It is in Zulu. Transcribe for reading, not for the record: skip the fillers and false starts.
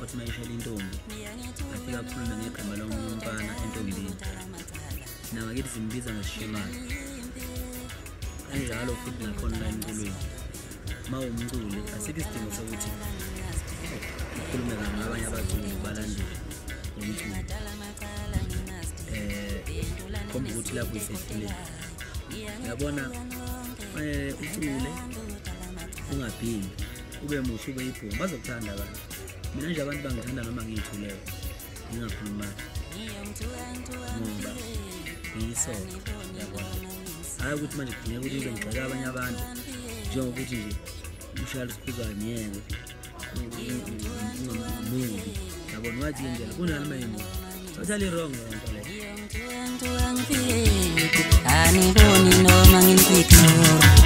wathi mayishela intombi afika akhuluma ngegama lomfana entombini nawe ke simbiza ngesishimane kanjalo futhi nakhona la emculweni mawumculi asikho isidingo sokuthi ukhulume ngabanye abaculi balandeli umculo komba ukuthi lapho isefile yabona ucule ungaphindi ube muhle ube ibhoma bazokuthanda abantu mina nje abantu bangithanda noma ngiyithuleyo ngingakhuluma ngoba ngiyisoka yabona hayi ukuthi manje kudingeka ukuthi ngigxeka abanye abantu njengokuthi nje ushaya isikhuzwayo ngiyeke ungamubi yabona wathi indlela kunani mayimo totally wrong lento leyo aniboni noma nginikwikho